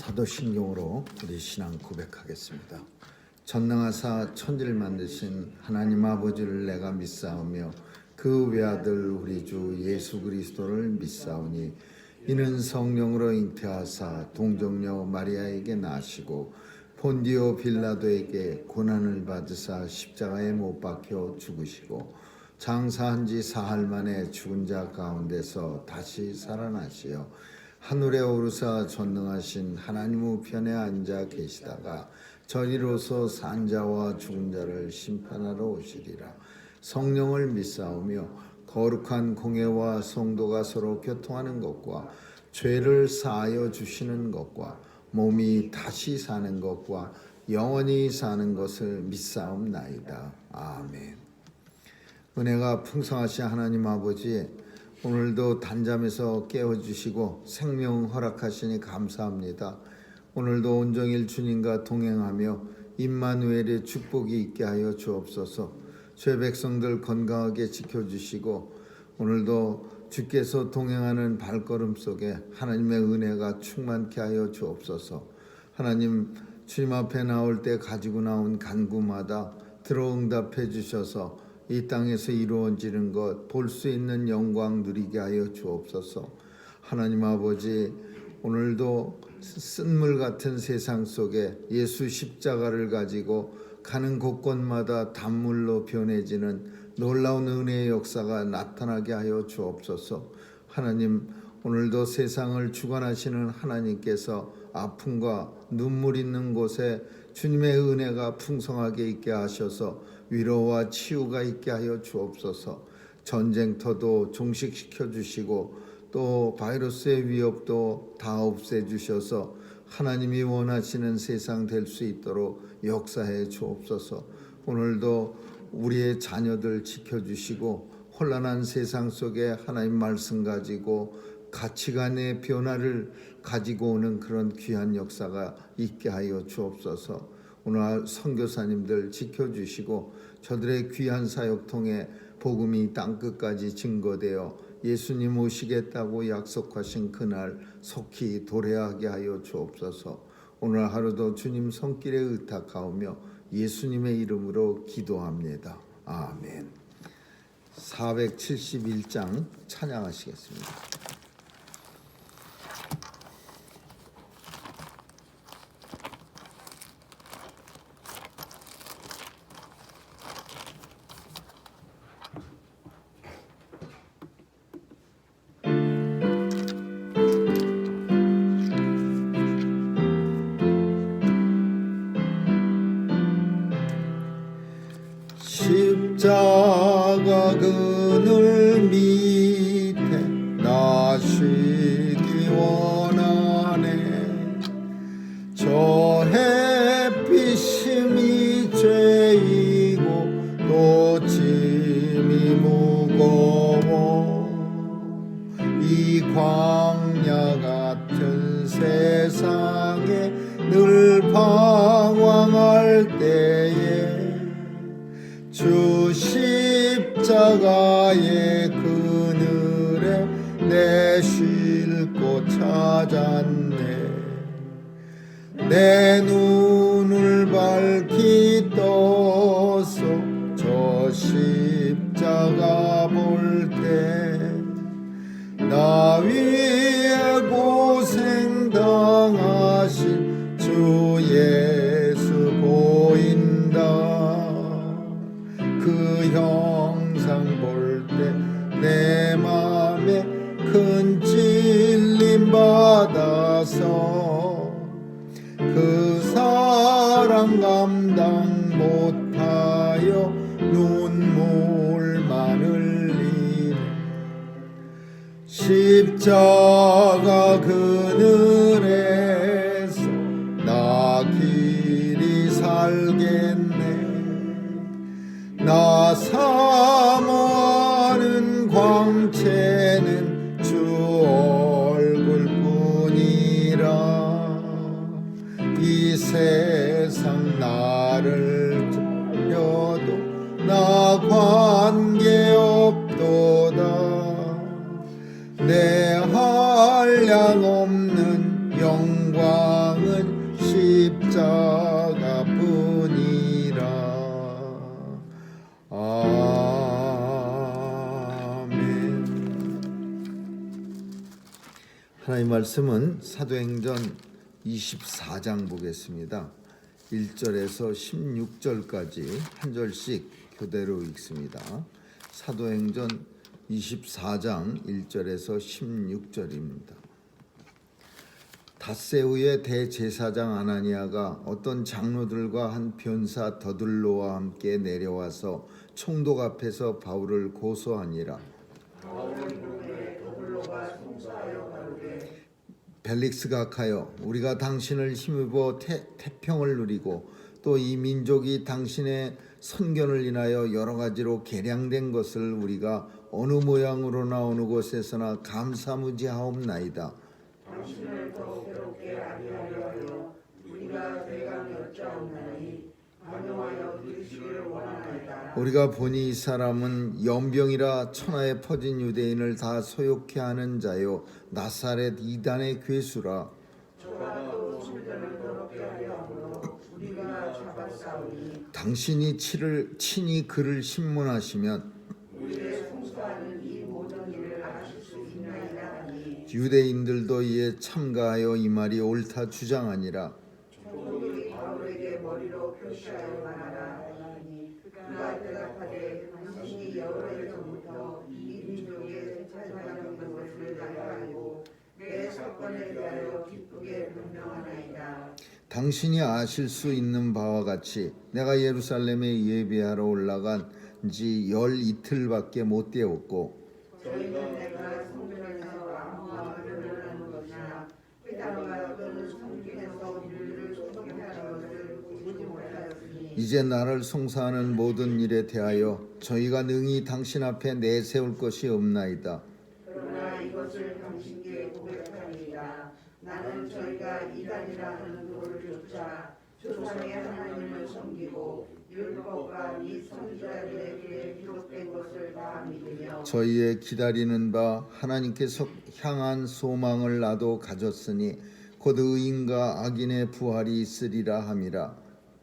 사도신경으로 우리 신앙 고백하겠습니다. 전능하사 천지를 만드신 하나님 아버지를 내가 믿사오며 그 외아들 우리 주 예수 그리스도를 믿사오니 이는 성령으로 잉태하사 동정녀 마리아에게 나시고 본디오 빌라도에게 고난을 받으사 십자가에 못 박혀 죽으시고 장사한 지 사흘 만에 죽은 자 가운데서 다시 살아나시어 하늘에 오르사 전능하신 하나님 우편에 앉아 계시다가 저리로서 산 자와 죽은 자를 심판하러 오시리라. 성령을 믿사오며 거룩한 공회와 성도가 서로 교통하는 것과 죄를 사하여 주시는 것과 몸이 다시 사는 것과 영원히 사는 것을 믿사옵나이다. 아멘. 은혜가 풍성하신 하나님 아버지, 오늘도 단잠에서 깨워주시고 생명 허락하시니 감사합니다. 오늘도 온종일 주님과 동행하며 임마누엘의 축복이 있게 하여 주옵소서. 죄 백성들 건강하게 지켜주시고 오늘도 주께서 동행하는 발걸음 속에 하나님의 은혜가 충만케 하여 주옵소서. 하나님, 주님 앞에 나올 때 가지고 나온 간구마다 들어응답해 주셔서 이 땅에서 이루어지는 것 볼 수 있는 영광 누리게 하여 주옵소서. 하나님 아버지, 오늘도 쓴물 같은 세상 속에 예수 십자가를 가지고 가는 곳곳마다 단물로 변해지는 놀라운 은혜의 역사가 나타나게 하여 주옵소서. 하나님, 오늘도 세상을 주관하시는 하나님께서 아픔과 눈물 있는 곳에 주님의 은혜가 풍성하게 있게 하셔서 위로와 치유가 있게 하여 주옵소서. 전쟁터도 종식시켜 주시고 또 바이러스의 위협도 다 없애 주셔서 하나님이 원하시는 세상 될 수 있도록 역사해 주옵소서. 오늘도 우리의 자녀들 지켜주시고 혼란한 세상 속에 하나님 말씀 가지고 가치관의 변화를 가지고 오는 그런 귀한 역사가 있게 하여 주옵소서. 오늘 선교사님들 지켜주시고 저들의 귀한 사역 통해 복음이 땅끝까지 증거되어 예수님 오시겠다고 약속하신 그날 속히 도래하게 하여 주옵소서. 오늘 하루도 주님 손길에 의탁하오며 예수님의 이름으로 기도합니다. 아멘. 471장 찬양하시겠습니다. 십자가 그늘 밑에 나 쉬기 원하네. 저 햇빛이 죄이고 또 짐이 무거워 이 광야 같은 세상에 늘 방황할 때에 주 십자가의 그늘에 내 쉴 곳 찾았네. 내 눈을 밝히 떠서 저 십자가 볼 때 나 위에 고생 당하신 주 예수 보인다. 그 형상 볼 때 내 맘에 큰 찔림 받아서 그 사랑 감당 못하여 눈물만 흘리네. 십자가 그늘에서 나 길이 살겠네. 나 사모하는 광채는 주 얼굴뿐이라. 이 세상 나를 쫓려도 나 관계없도다. 내 한량 없는 영광을 십자가뿐이라. 아멘. 하나님 말씀은 사도행전 24장 보겠습니다. 1절에서 16절까지 한 절씩 교대로 읽습니다. 사도행전 24장 1절에서 16절입니다. 닷새 후에 대제사장 아나니아가 어떤 장로들과 한 변사 더들로와 함께 내려와서 총독 앞에서 바울을 고소하니라. 벨릭스가 가여 우리가 당신을 힘입어 태평을 누리고 또 이 민족이 당신의 선견을 인하여 여러 가지로 개량된 것을 우리가 어느 모양으로나 어느 곳에서나 감사무지하옵나이다. 당신을 더욱 괴롭게 아니하려 하여 우리가 대강 여짜옵나니 관용하여 들으시기를 원하나이다. 우리가 보니 이 사람은 연병이라 천하에 퍼진 유대인을 다 소욕케 하는 자요 나사렛 이단의 괴수라. 저가 또 성전을 더럽게 하려 하므로 우리가 잡았사오니 당신이 친히 그를 신문하시면 우리의 송사하는 이 모든 일을 아실 수 있나이다 하니 유대인들도 이에 참가하여 이 말이 옳다 주장하니라. 총독이 바울에게 머리로 표시하여 말하라 하니 그가 대답하되 당신이 여러 해 전부터 이 민족의 제사장인 것을 내가 알고 내 사건에 대하여 기쁘게 변명하나이다. 당신이 아실 수 있는 바와 같이 내가 예루살렘에 예배하러 올라간 지 열 이틀밖에 못 되었고 저희는 내가 성전에서 아무함을 변론하는 것이나 회당과 또는 성중에서 물을 소독하는 것을 보지 못하였으니 이제 나를 송사하는 모든 일에 대하여 저희가 능히 당신 앞에 내세울 것이 없나이다. 그러나 이것을 당신께 고백하리이다. 나는 저희가 이단이라 하는 도를 쫓아 조상의 하나님을 섬기고 율법과 이 선지자들의 길에 기록된 것을 다 믿으며 저희의 기다리는 바 하나님께서 향한 소망을 나도 가졌으니 곧 의인과 악인의 부활이 있으리라 함이라.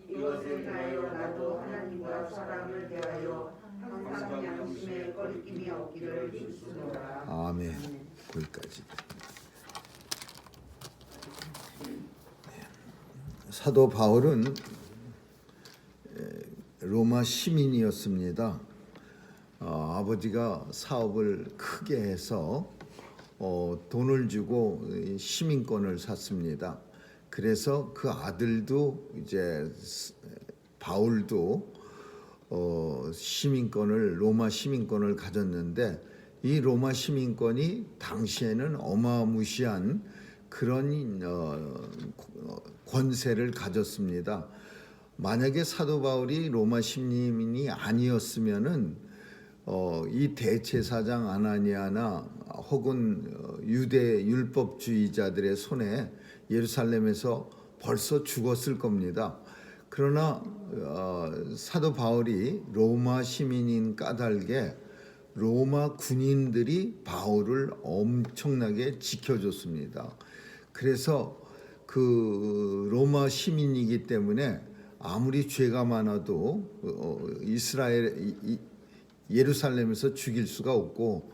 이것을 인하여 나도 하나님과 사람을 대하여 항상 양심에 꺼리낌이 없기를 힘쓰노라. 아멘. 거기까지. 사도 바울은 로마 시민이었습니다. 아버지가 사업을 크게 해서 돈을 주고 시민권을 샀습니다. 그래서 그 아들도 이제 바울도 시민권을 로마 시민권을 가졌는데 이 로마 시민권이 당시에는 어마무시한 그런 권세를 가졌습니다. 만약에 사도 바울이 로마 시민이 아니었으면은 이 대제사장 아나니아나 혹은 유대 율법주의자들의 손에 예루살렘에서 벌써 죽었을 겁니다. 그러나 사도 바울이 로마 시민인 까닭에 로마 군인들이 바울을 엄청나게 지켜줬습니다. 그래서 그 로마 시민이기 때문에 아무리 죄가 많아도 예루살렘에서 죽일 수가 없고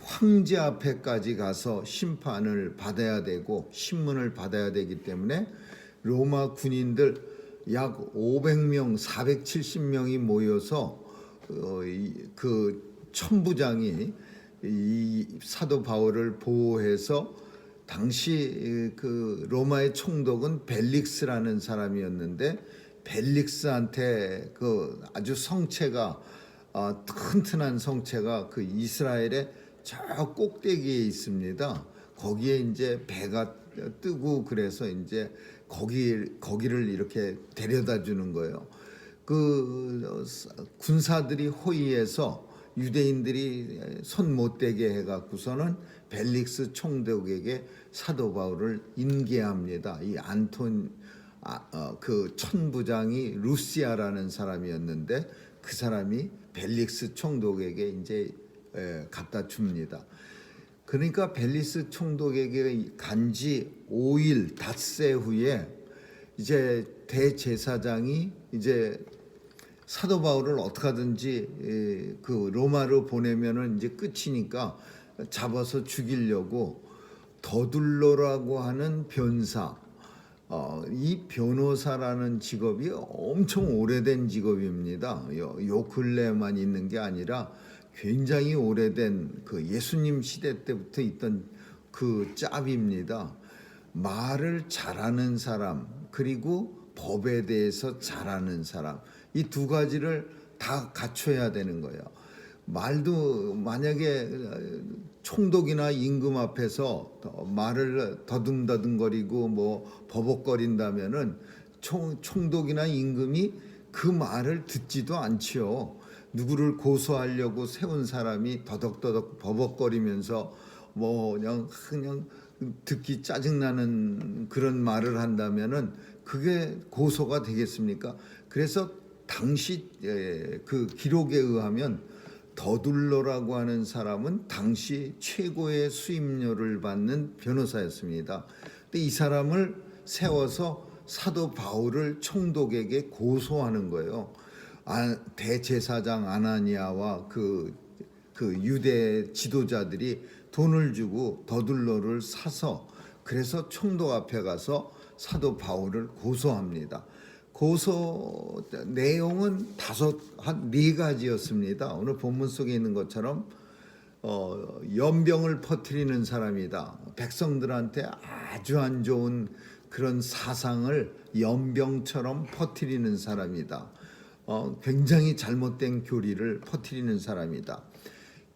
황제 앞에까지 가서 심판을 받아야 되고 신문을 받아야 되기 때문에 로마 군인들 약 500명, 470명이 모여서 그 천부장이 이 사도 바울을 보호해서 당시 그 로마의 총독은 벨릭스라는 사람이었는데 벨릭스한테 그 아주 성체가 튼튼한 성체가 그 이스라엘의 저 꼭대기에 있습니다. 거기에 이제 배가 뜨고 그래서 이제 거기를 이렇게 데려다 주는 거예요. 그 군사들이 호위해서 유대인들이 손 못 대게 해갖고서는 벨릭스 총독에게 사도 바울을 인계합니다. 이 그 천부장이 루시아라는 사람이었는데 그 사람이 벨릭스 총독에게 이제 갖다 줍니다. 그러니까 벨릭스 총독에게 간지 5일 닷새 후에 이제 대제사장이 이제 사도 바울을 어떻게 하든지 그 로마로 보내면은 이제 끝이니까 잡아서 죽이려고 더둘로라고 하는 변사, 이 변호사라는 직업이 엄청 오래된 직업입니다. 요 근래만 있는 게 아니라 굉장히 오래된 그 예수님 시대 때부터 있던 그 짭입니다. 말을 잘하는 사람, 그리고 법에 대해서 잘하는 사람, 이 두 가지를 다 갖춰야 되는 거예요. 말도 만약에 총독이나 임금 앞에서 말을 더듬더듬거리고 뭐 버벅거린다면은 총독이나 임금이 그 말을 듣지도 않지요. 누구를 고소하려고 세운 사람이 더덕더덕 버벅거리면서 뭐 그냥 듣기 짜증나는 그런 말을 한다면은 그게 고소가 되겠습니까? 그래서 당시 그 기록에 의하면 더둘로라고 하는 사람은 당시 최고의 수임료를 받는 변호사였습니다. 근데 이 사람을 세워서 사도 바울을 총독에게 고소하는 거예요. 대제사장 아나니아와 그 유대 지도자들이 돈을 주고 더둘로를 사서 그래서 총독 앞에 가서 사도 바울을 고소합니다. 고소 내용은 한 4가지였습니다. 오늘 본문 속에 있는 것처럼 연병을 퍼뜨리는 사람이다. 백성들한테 아주 안 좋은 그런 사상을 연병처럼 퍼뜨리는 사람이다. 굉장히 잘못된 교리를 퍼뜨리는 사람이다.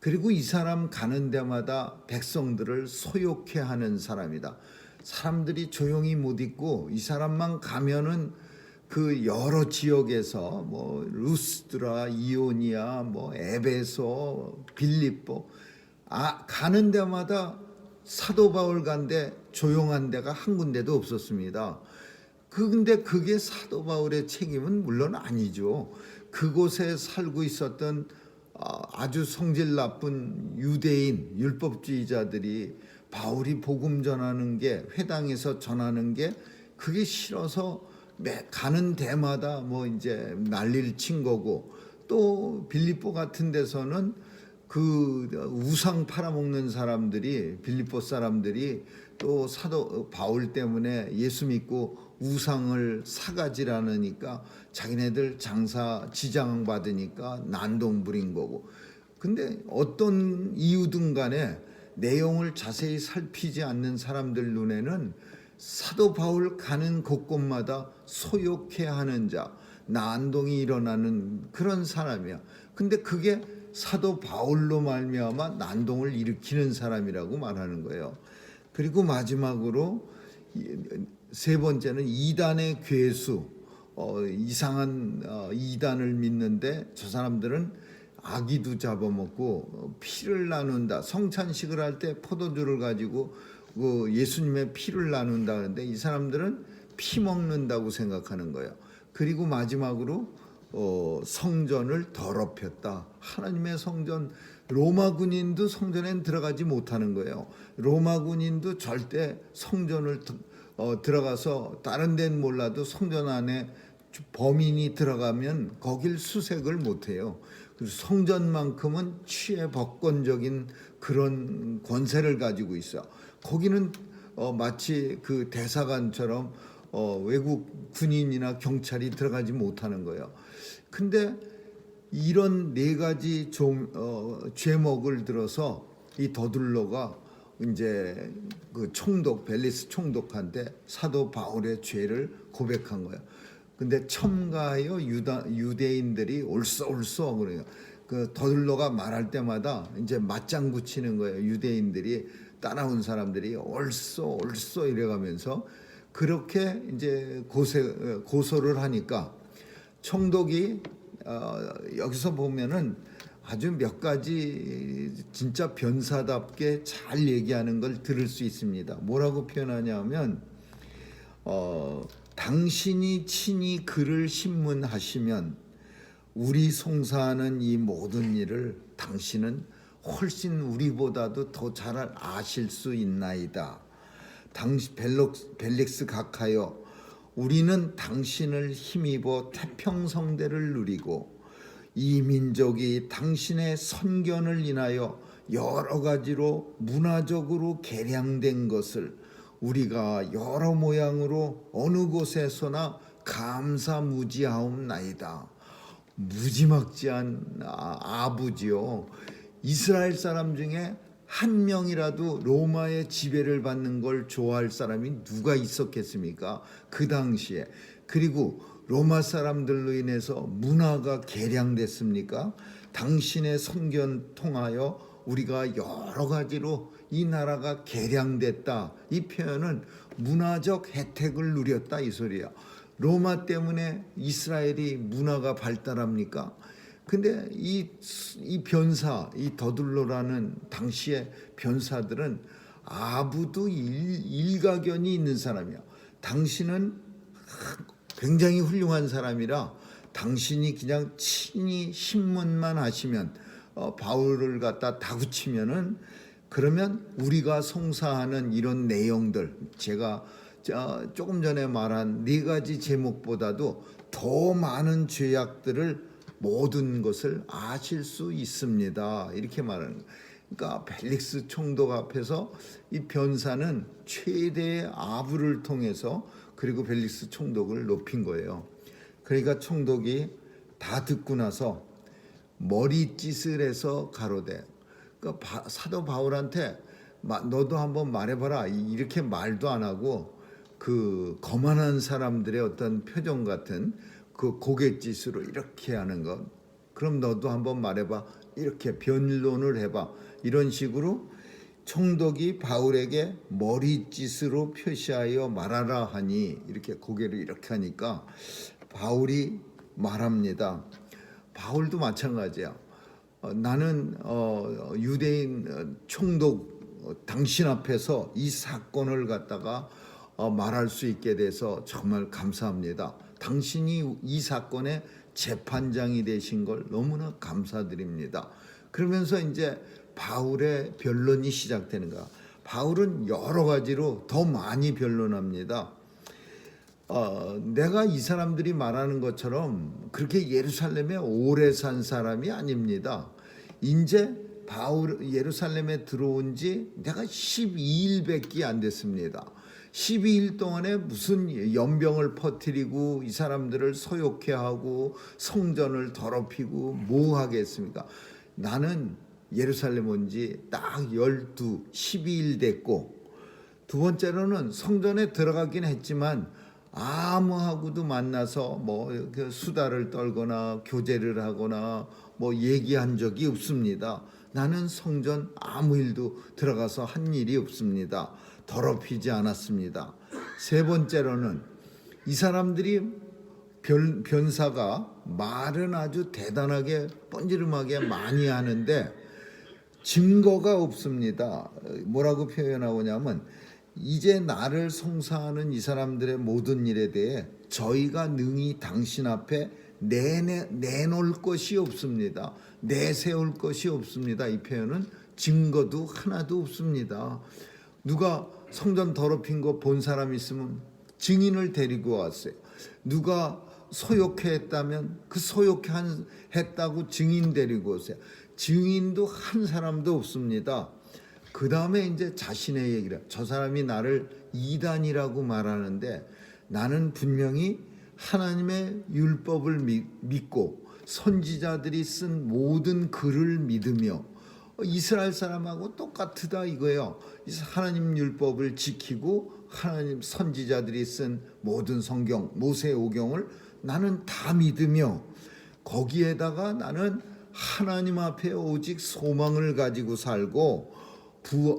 그리고 이 사람 가는 데마다 백성들을 소욕해 하는 사람이다. 사람들이 조용히 못 있고 이 사람만 가면은 그 여러 지역에서 뭐 루스드라, 이오니아, 뭐 에베소, 빌립보 가는 데마다 사도 바울 간데 조용한 데가 한 군데도 없었습니다. 근데 그게 사도 바울의 책임은 물론 아니죠. 그곳에 살고 있었던 아주 성질 나쁜 유대인 율법주의자들이 바울이 복음 전하는 게 회당에서 전하는 게 그게 싫어서 가는 데마다 뭐 이제 난리를 친 거고, 또 빌립보 같은 데서는 그 우상 팔아먹는 사람들이 빌립보 사람들이 또 사도 바울 때문에 예수 믿고 우상을 사가지라니까 자기네들 장사 지장 받으니까 난동 부린 거고. 근데 어떤 이유든 간에 내용을 자세히 살피지 않는 사람들 눈에는 사도 바울 가는 곳곳마다 소욕해 하는 자, 난동이 일어나는 그런 사람이야. 근데 그게 사도 바울로 말미암아 난동을 일으키는 사람이라고 말하는 거예요. 그리고 마지막으로 3번째는 이단의 괴수, 이상한 이단을 믿는데 저 사람들은 아기도 잡아먹고 피를 나눈다. 성찬식을 할 때 포도주를 가지고 그 예수님의 피를 나눈다 하는데 이 사람들은 피 먹는다고 생각하는 거예요. 그리고 마지막으로 성전을 더럽혔다. 하나님의 성전, 로마 군인도 성전에 들어가지 못하는 거예요. 로마 군인도 절대 성전을 들어가서 다른 데는 몰라도 성전 안에 범인이 들어가면 거길 수색을 못해요. 그래서 성전만큼은 취해법권적인 그런 권세를 가지고 있어. 거기는 마치 그 대사관처럼 외국 군인이나 경찰이 들어가지 못하는 거예요. 근데 이런 4가지 죄목을 들어서 이 더둘로가 이제 그 총독 벨리스 총독한테 사도 바울의 죄를 고백한 거예요. 근데 첨가하여 유대인들이 옳소 그래요. 그 더둘로가 말할 때마다 이제 맞장구 치는 거예요. 유대인들이 따라온 사람들이 옳소 이래가면서 그렇게 이제 고소를 하니까 총독이 여기서 보면은 아주 몇 가지 진짜 변사답게 잘 얘기하는 걸 들을 수 있습니다. 뭐라고 표현하냐면 당신이 친히 그를 신문하시면 우리 송사하는 이 모든 일을 당신은 훨씬 우리보다도 더 잘 아실 수 있나이다. 당시 벨릭스 각하여 우리는 당신을 힘입어 태평성대를 누리고 이 민족이 당신의 선견을 인하여 여러 가지로 문화적으로 개량된 것을 우리가 여러 모양으로 어느 곳에서나 감사무지하옵나이다. 무지막지한 아부지요. 이스라엘 사람 중에 한 명이라도 로마의 지배를 받는 걸 좋아할 사람이 누가 있었겠습니까? 그 당시에. 그리고 로마 사람들로 인해서 문화가 개량됐습니까? 당신의 선견 통하여 우리가 여러 가지로 이 나라가 개량됐다. 이 표현은 문화적 혜택을 누렸다 이 소리야. 로마 때문에 이스라엘이 문화가 발달합니까? 근데 이 변사, 이 더둘로라는 당시의 변사들은 아부도 일가견이 있는 사람이야. 당신은 굉장히 훌륭한 사람이라 당신이 그냥 친히 신문만 하시면 바울을 갖다 다구치면은 그러면 우리가 송사하는 이런 내용들, 제가 조금 전에 말한 4가지 제목보다도 더 많은 죄악들을 모든 것을 아실 수 있습니다. 이렇게 말하는 거예요. 그러니까 벨릭스 총독 앞에서 이 변사는 최대의 아부를 통해서 그리고 벨릭스 총독을 높인 거예요. 그러니까 총독이 다 듣고 나서 머리짓을 해서 가로되, 그러니까 사도 바울한테 너도 한번 말해봐라 이렇게 말도 안 하고 그 거만한 사람들의 어떤 표정 같은 그 고갯짓으로 이렇게 하는 것, 그럼 너도 한번 말해봐, 이렇게 변론을 해봐, 이런 식으로 총독이 바울에게 머리짓으로 표시하여 말하라 하니 이렇게 고개를 이렇게 하니까 바울이 말합니다. 바울도 마찬가지야. 나는 유대인 총독 당신 앞에서 이 사건을 갖다가 말할 수 있게 돼서 정말 감사합니다. 당신이 이 사건의 재판장이 되신 걸 너무나 감사드립니다. 그러면서 이제 바울의 변론이 시작되는 거야. 바울은 여러 가지로 더 많이 변론합니다. 내가 이 사람들이 말하는 것처럼 그렇게 예루살렘에 오래 산 사람이 아닙니다. 이제 바울 예루살렘에 들어온 지 내가 12일밖에 안 됐습니다. 12일 동안에 무슨 연병을 퍼뜨리고 이 사람들을 소욕해 하고 성전을 더럽히고 뭐 하겠습니까? 나는 예루살렘 온 지 딱 12일 됐고, 두 번째로는 성전에 들어가긴 했지만 아무하고도 만나서 뭐 수다를 떨거나 교제를 하거나 뭐 얘기한 적이 없습니다. 나는 성전 아무 일도 들어가서 한 일이 없습니다. 더럽히지 않았습니다. 세 번째로는 이 사람들이 변사가 말은 아주 대단하게 뻔지름하게 많이 하는데 증거가 없습니다. 뭐라고 표현하냐면 이제 나를 송사하는 이 사람들의 모든 일에 대해 저희가 능히 당신 앞에 내놓을 것이 없습니다. 내세울 것이 없습니다. 이 표현은 증거도 하나도 없습니다. 누가 성전 더럽힌 거 본 사람 있으면 증인을 데리고 왔어요. 누가 소욕해 했다면 그 소욕해 했다고 증인 데리고 오세요. 증인도 한 사람도 없습니다. 그 다음에 이제 자신의 얘기를, 저 사람이 나를 이단이라고 말하는데 나는 분명히 하나님의 율법을 믿고 선지자들이 쓴 모든 글을 믿으며 이스라엘 사람하고 똑같다 이거예요. 하나님 율법을 지키고 하나님 선지자들이 쓴 모든 성경, 모세 오경을 나는 다 믿으며 거기에다가 나는 하나님 앞에 오직 소망을 가지고 살고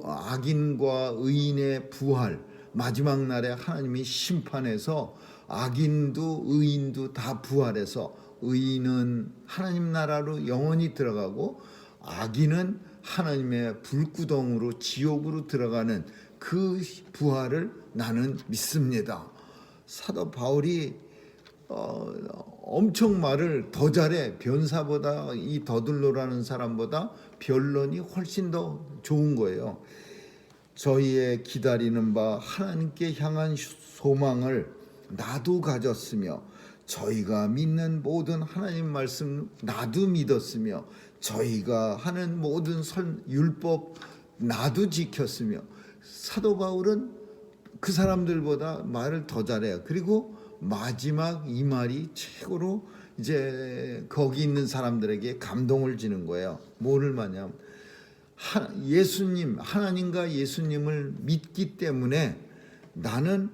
악인과 의인의 부활, 마지막 날에 하나님이 심판해서 악인도 의인도 다 부활해서 의인은 하나님 나라로 영원히 들어가고 악인은 하나님의 불구덩으로 지옥으로 들어가는 그 부활을 나는 믿습니다. 사도 바울이 엄청 말을 더 잘해. 변사보다 이 더둘로라는 사람보다 변론이 훨씬 더 좋은 거예요. 저희의 기다리는 바 하나님께 향한 소망을 나도 가졌으며 저희가 믿는 모든 하나님 말씀 나도 믿었으며 저희가 하는 모든 율법 나도 지켰으며. 사도 바울은 그 사람들보다 말을 더 잘해요. 그리고 마지막 이 말이 최고로 이제 거기 있는 사람들에게 감동을 주는 거예요. 뭐를 말하냐면 예수님, 하나님과 예수님을 믿기 때문에 나는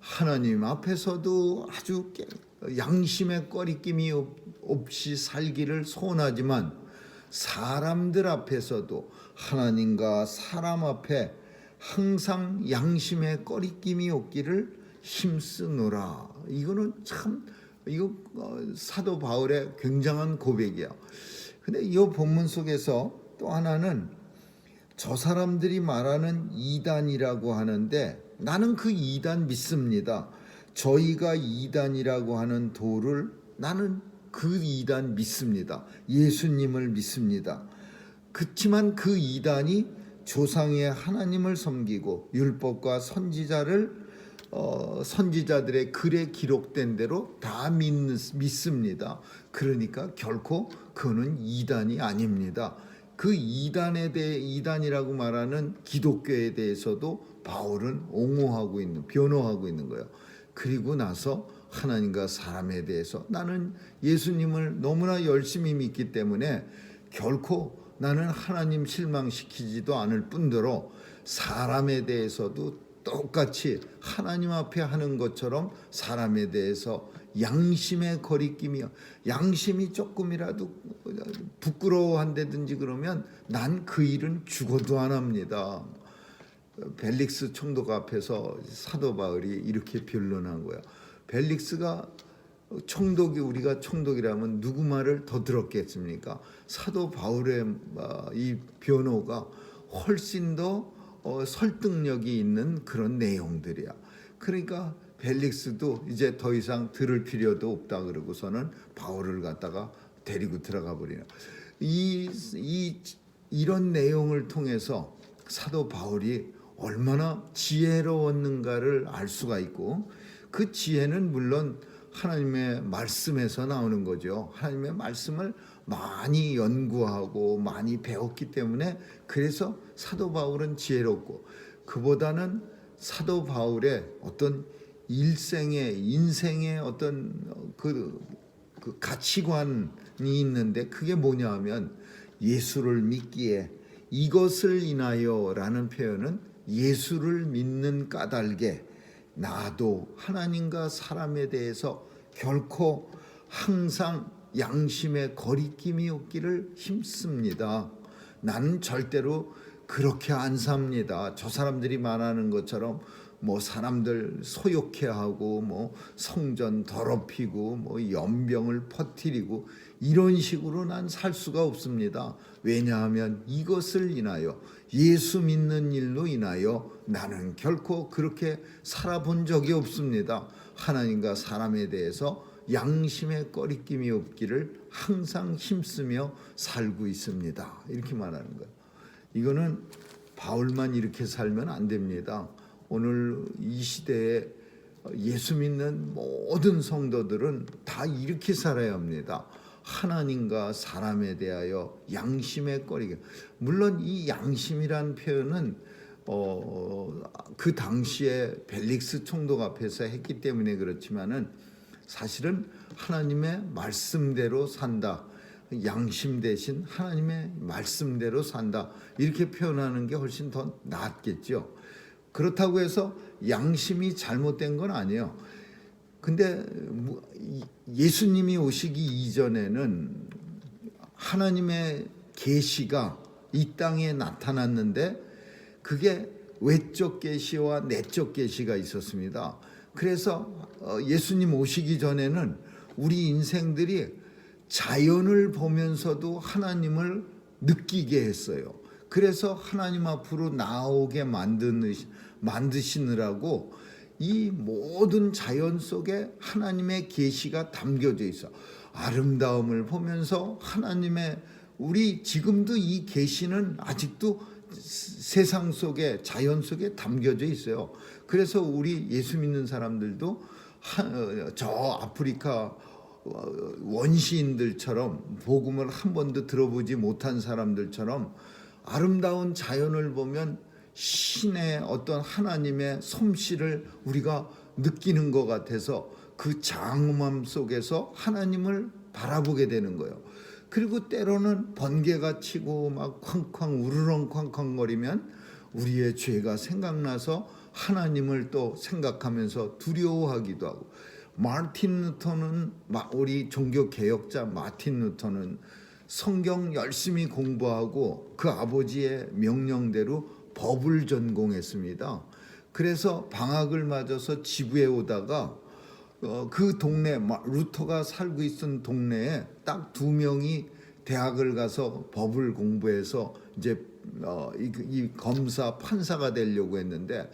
하나님 앞에서도 아주 양심의 꺼리낌이 없이 살기를 소원하지만 사람들 앞에서도 하나님과 사람 앞에 항상 양심의 꺼리낌이 없기를 힘쓰노라. 이거는 참 사도 바울의 굉장한 고백이야. 근데 이 본문 속에서 또 하나는 저 사람들이 말하는 이단이라고 하는데 나는 그 이단 믿습니다. 저희가 이단이라고 하는 도를 나는 그 이단 믿습니다. 예수님을 믿습니다. 그렇지만 그 이단이 조상의 하나님을 섬기고 율법과 선지자들의 글에 기록된 대로 다 믿습니다. 그러니까 결코 그는 이단이 아닙니다. 그 이단이라고 말하는 기독교에 대해서도 바울은 변호하고 있는 거예요. 그리고 나서 하나님과 사람에 대해서 나는 예수님을 너무나 열심히 믿기 때문에 결코 나는 하나님 실망시키지도 않을 뿐더러 사람에 대해서도 똑같이 하나님 앞에 하는 것처럼 사람에 대해서 양심의 거리낌이요. 양심이 조금이라도 부끄러워한다든지 그러면 난 그 일은 죽어도 안 합니다. 벨릭스 총독 앞에서 사도 바울이 이렇게 변론한 거예요. 벨릭스가 우리가 총독이라면 누구 말을 더 들었겠습니까? 사도 바울의 이 변호가 훨씬 더 설득력이 있는 그런 내용들이야. 그러니까 벨릭스도 이제 더 이상 들을 필요도 없다 그러고서는 바울을 갖다가 데리고 들어가 버리는. 이런 내용을 통해서 사도 바울이 얼마나 지혜로웠는가를 알 수가 있고, 그 지혜는 물론 하나님의 말씀에서 나오는 거죠. 하나님의 말씀을 많이 연구하고 많이 배웠기 때문에 그래서 사도 바울은 지혜롭고, 그보다는 사도 바울의 어떤 인생의 어떤 그 가치관이 있는데, 그게 뭐냐 하면 예수를 믿기에 이것을 인하여 라는 표현은 예수를 믿는 까닭에 나도 하나님과 사람에 대해서 결코 항상 양심의 거리낌이 없기를 힘씁니다. 나는 절대로 그렇게 안 삽니다. 저 사람들이 말하는 것처럼 뭐 사람들 소욕해하고 뭐 성전 더럽히고 뭐 연병을 퍼뜨리고 이런 식으로 난 살 수가 없습니다. 왜냐하면 이것을 인하여, 예수 믿는 일로 인하여 나는 결코 그렇게 살아본 적이 없습니다. 하나님과 사람에 대해서 양심의 꺼리낌이 없기를 항상 힘쓰며 살고 있습니다. 이렇게 말하는 거예요. 이거는 바울만 이렇게 살면 안 됩니다. 오늘 이 시대에 예수 믿는 모든 성도들은 다 이렇게 살아야 합니다. 하나님과 사람에 대하여 양심의 꺼리낌. 물론 이 양심이란 표현은 그 당시에 벨릭스 총독 앞에서 했기 때문에 그렇지만은 사실은 하나님의 말씀대로 산다. 양심 대신 하나님의 말씀대로 산다. 이렇게 표현하는 게 훨씬 더 낫겠죠. 그렇다고 해서 양심이 잘못된 건 아니에요. 근데 예수님이 오시기 이전에는 하나님의 계시가 이 땅에 나타났는데 그게 외적 계시와 내적 계시가 있었습니다. 그래서 예수님 오시기 전에는 우리 인생들이 자연을 보면서도 하나님을 느끼게 했어요. 그래서 하나님 앞으로 나오게 만드시느라고 이 모든 자연 속에 하나님의 계시가 담겨져 있어. 아름다움을 보면서 하나님의, 우리 지금도 이 계시는 아직도 세상 속에, 자연 속에 담겨져 있어요. 그래서 우리 예수 믿는 사람들도 저 아프리카 원시인들처럼 복음을 한 번도 들어보지 못한 사람들처럼 아름다운 자연을 보면 신의 어떤 하나님의 솜씨를 우리가 느끼는 것 같아서 그 장엄함 속에서 하나님을 바라보게 되는 거예요. 그리고 때로는 번개가 치고 막 쾅쾅 우르렁쾅쾅거리면 우리의 죄가 생각나서 하나님을 또 생각하면서 두려워하기도 하고, 마틴 루터는, 우리 종교 개혁자 마틴 루터는 성경 열심히 공부하고 그 아버지의 명령대로 법을 전공했습니다. 그래서 방학을 맞아서 지부에 오다가 그 동네, 루터가 살고 있던 동네에 딱 2명이 대학을 가서 법을 공부해서 이제 이 검사 판사가 되려고 했는데,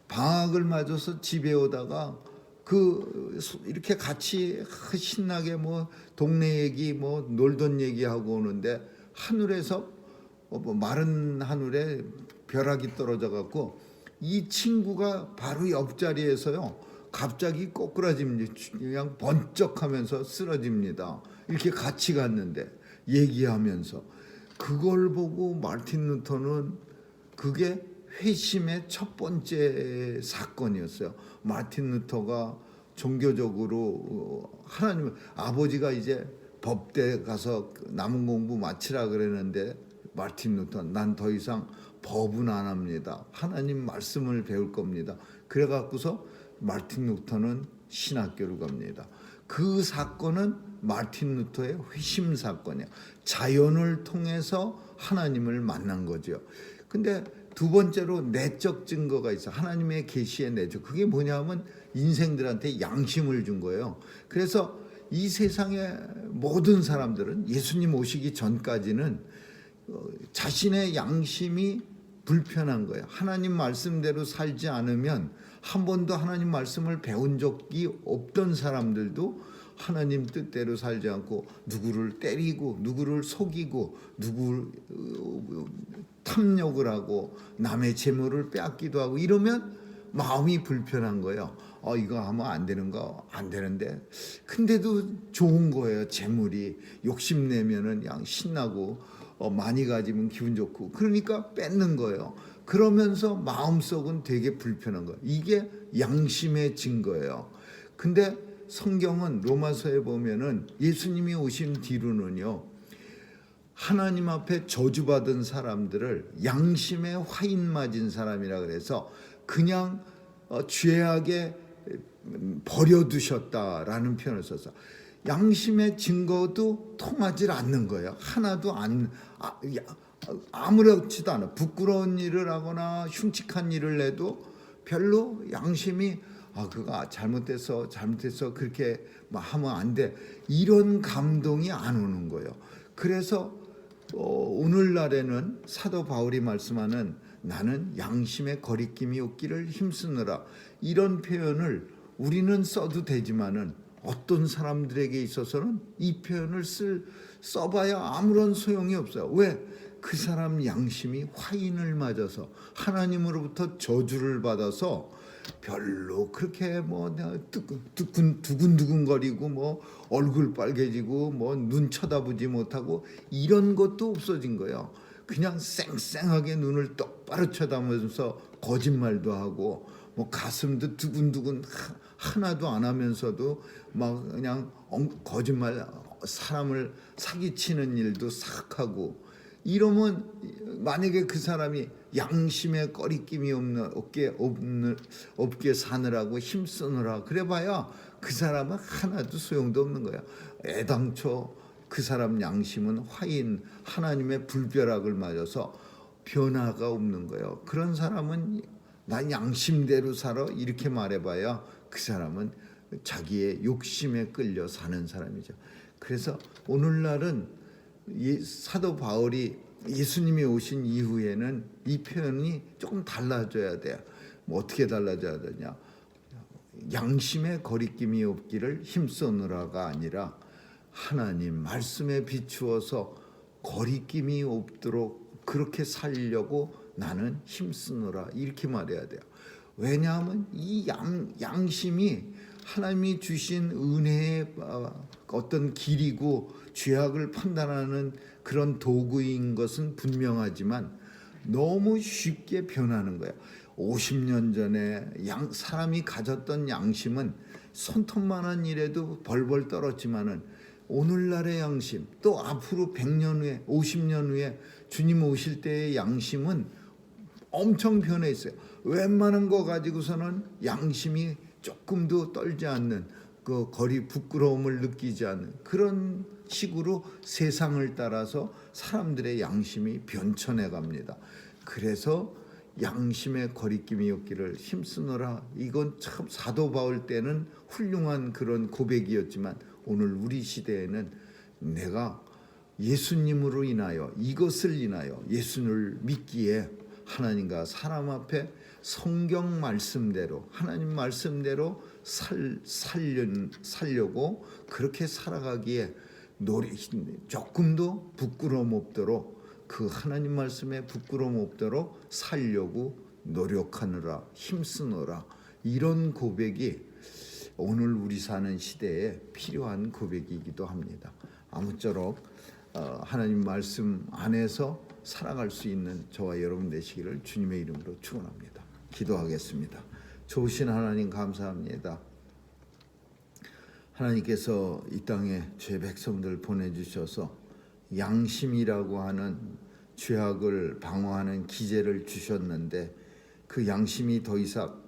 방학을 맞아서 집에 오다가 이렇게 같이 신나게 뭐 동네 얘기 뭐 놀던 얘기하고 오는데, 하늘에서 마른 하늘에 벼락이 떨어져 갖고 이 친구가 바로 옆자리에서요 갑자기 꼬꾸라집니다. 그냥 번쩍하면서 쓰러집니다. 이렇게 같이 갔는데 얘기하면서, 그걸 보고 마틴 루터는 그게 회심의 첫 번째 사건이었어요. 마틴 루터가 종교적으로 하나님, 아버지가 이제 법대 가서 남은 공부 마치라 그랬는데 마틴 루터, 난 더 이상 법은 안 합니다. 하나님 말씀을 배울 겁니다. 그래 갖고서 마틴 루터는 신학교를 갑니다. 그 사건은 마틴 루터의 회심 사건이야. 자연을 통해서 하나님을 만난 거죠. 근데 두 번째로 내적 증거가 있어. 하나님의 계시의 내적. 그게 뭐냐면 인생들한테 양심을 준 거예요. 그래서 이 세상의 모든 사람들은 예수님 오시기 전까지는 자신의 양심이 불편한 거예요. 하나님 말씀대로 살지 않으면, 한 번도 하나님 말씀을 배운 적이 없던 사람들도 하나님 뜻대로 살지 않고 누구를 때리고 누구를 속이고 누구를 탐욕을 하고 남의 재물을 빼앗기도 하고 이러면 마음이 불편한 거예요. 이거 하면 안 되는 거, 안 되는데, 근데도 좋은 거예요. 재물이 욕심내면은 그냥 신나고 많이 가지면 기분 좋고, 그러니까 뺏는 거예요. 그러면서 마음속은 되게 불편한 거예요. 이게 양심의 증거예요. 근데 성경은 로마서에 보면은 예수님이 오신 뒤로는요, 하나님 앞에 저주받은 사람들을 양심에 화인 맞은 사람이라 그래서 그냥 죄악에 버려두셨다라는 표현을 써서 양심의 증거도 통하지 않는 거예요. 하나도 아무렇지도 않아. 부끄러운 일을 하거나 흉측한 일을 해도 별로 양심이 그거 잘못됐어 그렇게 하면 안 돼, 이런 감동이 안 오는 거예요. 그래서 오늘날에는 사도 바울이 말씀하는 나는 양심의 거리낌이 없기를 힘쓰느라, 이런 표현을 우리는 써도 되지만은 어떤 사람들에게 있어서는 이 표현을 써봐야 아무런 소용이 없어요. 왜? 그 사람 양심이 화인을 맞아서 하나님으로부터 저주를 받아서 별로 그렇게 두근두근거리고 얼굴 빨개지고 눈 쳐다보지 못하고 이런 것도 없어진 거예요. 그냥 쌩쌩하게 눈을 똑바로 쳐다보면서 거짓말도 하고 가슴도 두근두근 하나도 안 하면서도 그냥 거짓말, 사람을 사기치는 일도 싹 하고, 이러면 만약에 그 사람이 양심에 꺼리낌이 없게 사느라고 힘쓰느라 그래봐야 그 사람은 하나도 소용도 없는 거야. 애당초 그 사람 양심은 화인, 하나님의 불벼락을 맞아서 변화가 없는 거예요. 그런 사람은 난 양심대로 살아 이렇게 말해봐야 그 사람은 자기의 욕심에 끌려 사는 사람이죠. 그래서 오늘날은 사도 바울이 예수님이 오신 이후에는 이 표현이 조금 달라져야 돼요. 어떻게 달라져야 되냐? 양심의 거리낌이 없기를 힘쓰느라가 아니라 하나님 말씀에 비추어서 거리낌이 없도록 그렇게 살려고 나는 힘쓰느라, 이렇게 말해야 돼요. 왜냐하면 이 양심이 하나님이 주신 은혜의 어떤 길이고 죄악을 판단하는 그런 도구인 것은 분명하지만 너무 쉽게 변하는 거예요. 50년 전에 사람이 가졌던 양심은 손톱만한 일에도 벌벌 떨었지만은 오늘날의 양심, 또 앞으로 100년 후에 50년 후에 주님 오실 때의 양심은 엄청 변해 있어요. 웬만한 거 가지고서는 양심이 조금도 떨지 않는, 그 거리 부끄러움을 느끼지 않는 그런 식으로 세상을 따라서 사람들의 양심이 변천해 갑니다. 그래서 양심의 거리낌이 없기를 힘쓰노라. 이건 참 사도 바울 때는 훌륭한 그런 고백이었지만 오늘 우리 시대에는 내가 예수님으로 인하여, 이것을 인하여 예수를 믿기에 하나님과 사람 앞에 성경 말씀대로, 하나님 말씀대로 살려고 그렇게 살아가기에 조금도 부끄러움 없도록, 그 하나님 말씀에 부끄러움 없도록 살려고 노력하느라 힘쓰노라. 이런 고백이 오늘 우리 사는 시대에 필요한 고백이기도 합니다. 아무쪼록 하나님 말씀 안에서 살아갈 수 있는 저와 여러분 되시기를 주님의 이름으로 축원합니다. 기도하겠습니다. 좋으신 하나님 감사합니다. 하나님께서 이 땅에 죄 백성들 보내주셔서 양심이라고 하는 죄악을 방어하는 기제를 주셨는데 그 양심이 더 이상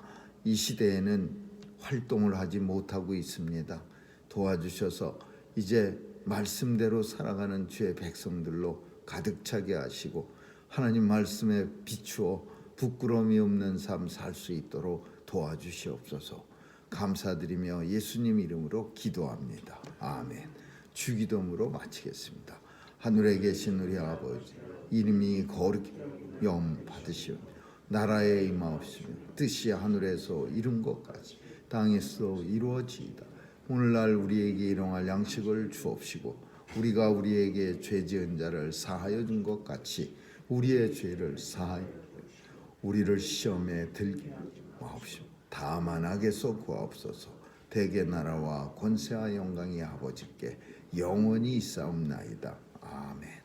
이 시대에는 활동을 하지 못하고 있습니다. 도와주셔서 이제 말씀대로 살아가는 주의 백성들로 가득 차게 하시고 하나님 말씀에 비추어 부끄러움이 없는 삶 살 수 있도록 도와주시옵소서. 감사드리며 예수님 이름으로 기도합니다. 아멘. 주기도문으로 마치겠습니다. 하늘에 계신 우리 아버지, 이름이 거룩히 영 받으시오. 나라에 임하옵시며 뜻이 하늘에서 이룬 것 같이 땅에서 이루어지이다. 오늘날 우리에게 일용할 양식을 주옵시고 우리가 우리에게 죄 지은 자를 사하여 준 것 같이 우리의 죄를 사하여 우리를 시험에 들게 마옵시며 다만 악에서 구하옵소서. 대개 나라와 권세와 영광이 아버지께 영원히 있사옵나이다. 아멘.